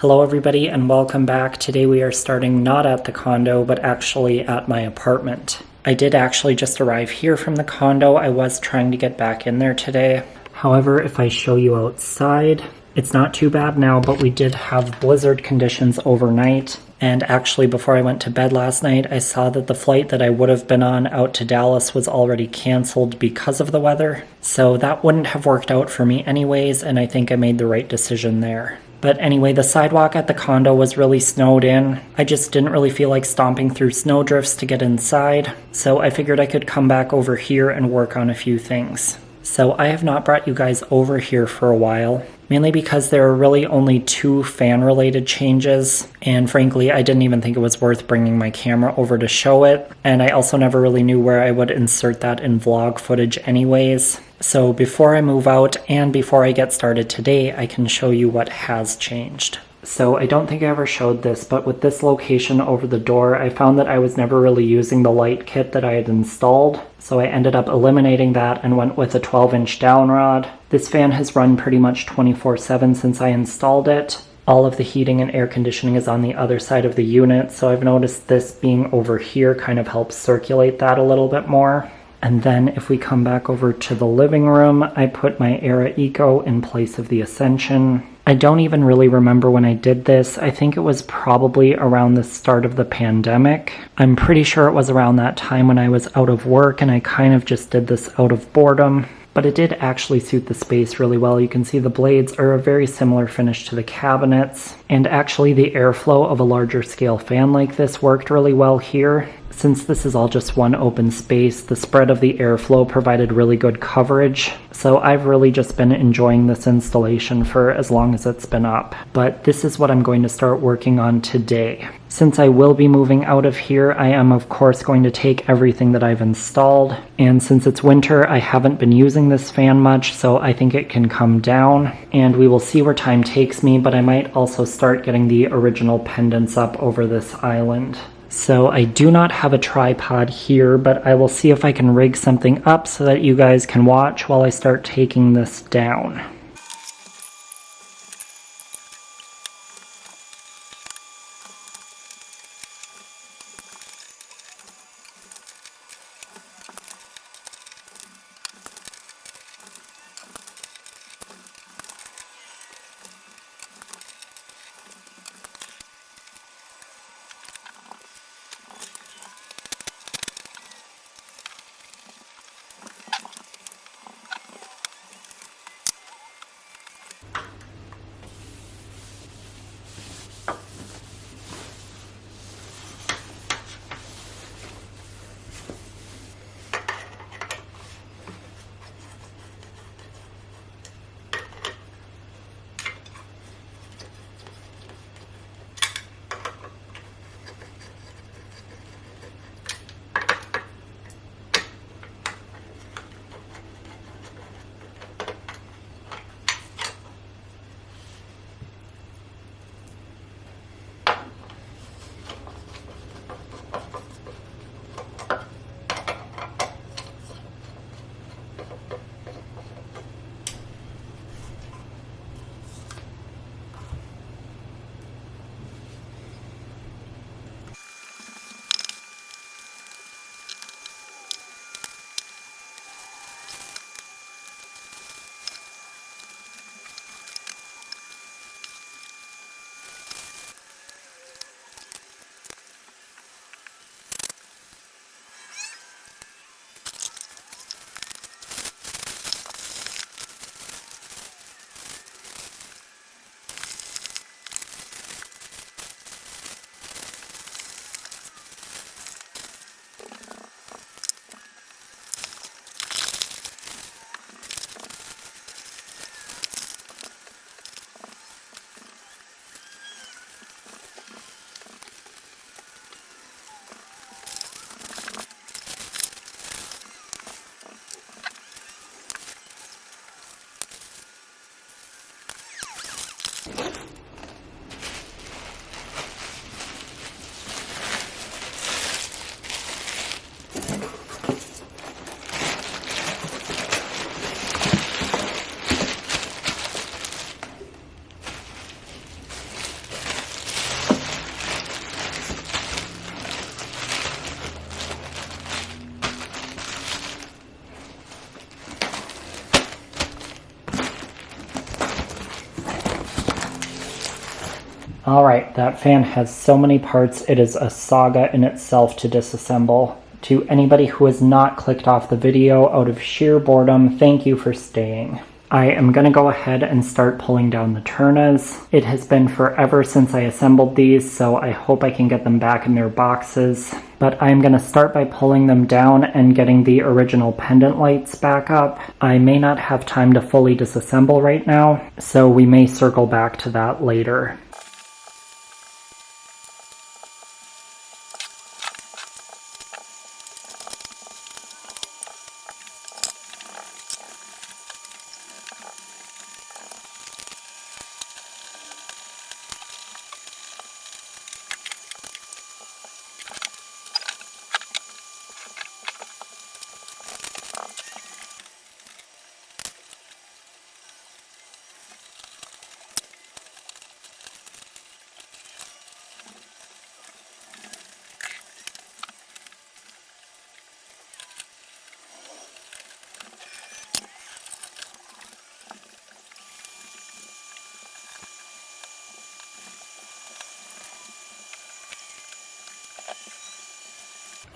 Hello everybody and welcome back. Today we are starting not at the condo but actually at my apartment. I did actually just arrive here from the condo. I was trying to get back in there today. However, if I show you outside, it's not too bad now, but we did have blizzard conditions overnight. And actually before I went to bed last night, I saw that the flight that I would have been on out to Dallas was already canceled because of the weather. So that wouldn't have worked out for me anyways, and I think I made the right decision there. But anyway, the sidewalk at the condo was really snowed in. I just didn't really feel like stomping through snowdrifts to get inside, so I figured I could come back over here and work on a few things. So I have not brought you guys over here for a while, mainly because there are really only 2 fan-related changes, and frankly, I didn't even think it was worth bringing my camera over to show it, and I also never really knew where I would insert that in vlog footage anyways. So before I move out and before I get started today, I can show you what has changed. So I don't think I ever showed this, but with this location over the door, I found that I was never really using the light kit that I had installed. So I ended up eliminating that and went with a 12-inch down rod. This fan has run pretty much 24/7 since I installed it. All of the heating and air conditioning is on the other side of the unit, so I've noticed this being over here kind of helps circulate that a little bit more. And then if we come back over to the living room, I put my Era Eco in place of the Ascension. I don't even really remember when I did this. I think it was probably around the start of the pandemic. I'm pretty sure it was around that time when I was out of work and I kind of just did this out of boredom. But it did actually suit the space really well. You can see the blades are a very similar finish to the cabinets. And actually the airflow of a larger scale fan like this worked really well here. Since this is all just one open space, the spread of the airflow provided really good coverage. So I've really just been enjoying this installation for as long as it's been up. But this is what I'm going to start working on today. Since I will be moving out of here, I am of course going to take everything that I've installed. And since it's winter, I haven't been using this fan much, so I think it can come down. And we will see where time takes me, but I might also start getting the original pendants up over this island. So I do not have a tripod here, but I will see if I can rig something up so that you guys can watch while I start taking this down. Alright, that fan has so many parts, it is a saga in itself to disassemble. To anybody who has not clicked off the video out of sheer boredom, thank you for staying. I am going to go ahead and start pulling down the Turnas. It has been forever since I assembled these, so I hope I can get them back in their boxes. But I'm going to start by pulling them down and getting the original pendant lights back up. I may not have time to fully disassemble right now, so we may circle back to that later.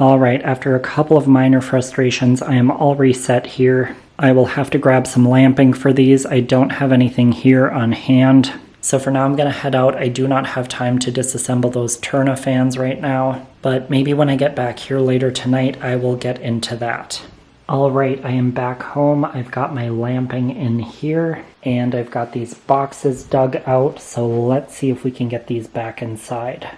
Alright, after a couple of minor frustrations, I am all reset here. I will have to grab some lamping for these. I don't have anything here on hand. So for now I'm going to head out. I do not have time to disassemble those Turna fans right now, but maybe when I get back here later tonight I will get into that. Alright, I am back home. I've got my lamping in here, and I've got these boxes dug out, so let's see if we can get these back inside.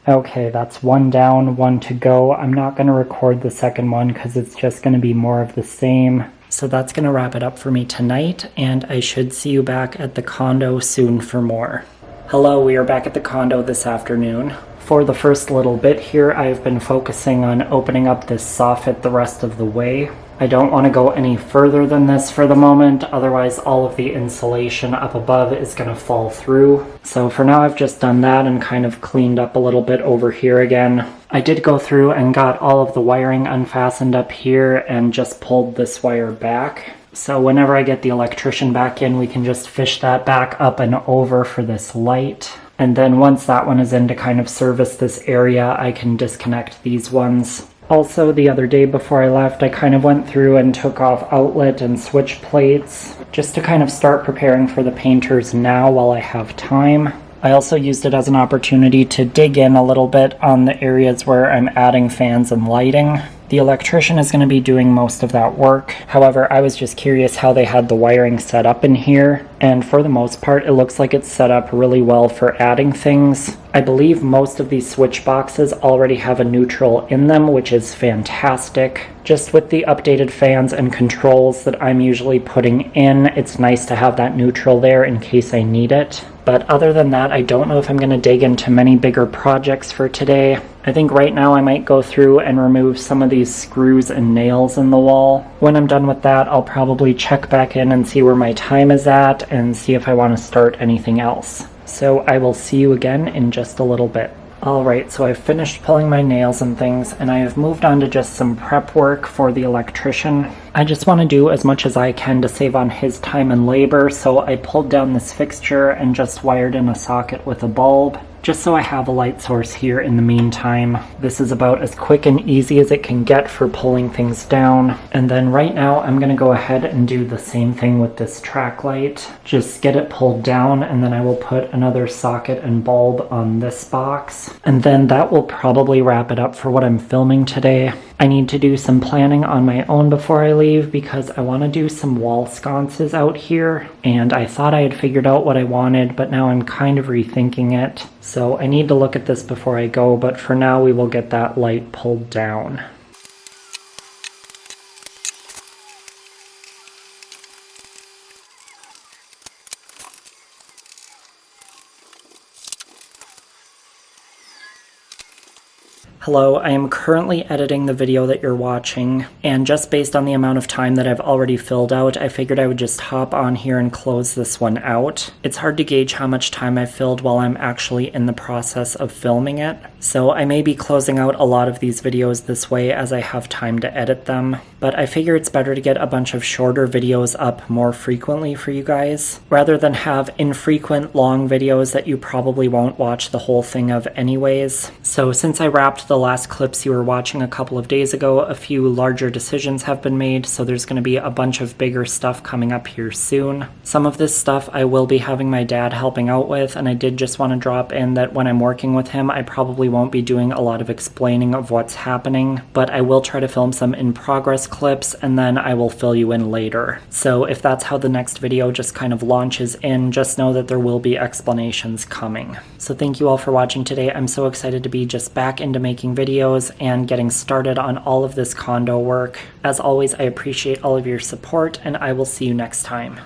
Okay, that's one down, one to go. I'm not going to record the second one because it's just going to be more of the same. So that's going to wrap it up for me tonight, and I should see you back at the condo soon for more. Hello, we are back at the condo this afternoon. For the first little bit here, I've been focusing on opening up this soffit the rest of the way. I don't want to go any further than this for the moment, otherwise all of the insulation up above is going to fall through. So for now I've just done that and kind of cleaned up a little bit over here again. I did go through and got all of the wiring unfastened up here and just pulled this wire back. So whenever I get the electrician back in, we can just fish that back up and over for this light. And then once that one is in to kind of service this area, I can disconnect these ones. Also, the other day before I left, I kind of went through and took off outlet and switch plates just to kind of start preparing for the painters now while I have time. I also used it as an opportunity to dig in a little bit on the areas where I'm adding fans and lighting. The electrician is going to be doing most of that work. However, I was just curious how they had the wiring set up in here, and for the most part, it looks like it's set up really well for adding things. I believe most of these switch boxes already have a neutral in them, which is fantastic. Just with the updated fans and controls that I'm usually putting in, it's nice to have that neutral there in case I need it. But other than that, I don't know if I'm going to dig into many bigger projects for today. I think right now I might go through and remove some of these screws and nails in the wall. When I'm done with that, I'll probably check back in and see where my time is at and see if I want to start anything else. So I will see you again in just a little bit. Alright, so I've finished pulling my nails and things, and I have moved on to just some prep work for the electrician. I just want to do as much as I can to save on his time and labor, so I pulled down this fixture and just wired in a socket with a bulb, just so I have a light source here in the meantime. This is about as quick and easy as it can get for pulling things down. And then right now I'm going to go ahead and do the same thing with this track light. Just get it pulled down, and then I will put another socket and bulb on this box. And then that will probably wrap it up for what I'm filming today. I need to do some planning on my own before I leave because I want to do some wall sconces out here, and I thought I had figured out what I wanted, but now I'm kind of rethinking it. So I need to look at this before I go, but for now we will get that light pulled down. Hello, I am currently editing the video that you're watching, and just based on the amount of time that I've already filled out, I figured I would just hop on here and close this one out. It's hard to gauge how much time I've filled while I'm actually in the process of filming it, so I may be closing out a lot of these videos this way as I have time to edit them, but I figure it's better to get a bunch of shorter videos up more frequently for you guys, rather than have infrequent long videos that you probably won't watch the whole thing of anyways. So since I wrapped the last clips you were watching a couple of days ago, a few larger decisions have been made, so there's going to be a bunch of bigger stuff coming up here soon. Some of this stuff I will be having my dad helping out with, and I did just want to drop in that when I'm working with him, I probably won't be doing a lot of explaining of what's happening, but I will try to film some in-progress clips, and then I will fill you in later. So if that's how the next video just kind of launches in, just know that there will be explanations coming. So thank you all for watching today. I'm so excited to be just back into making videos and getting started on all of this condo work. As always, I appreciate all of your support, and I will see you next time.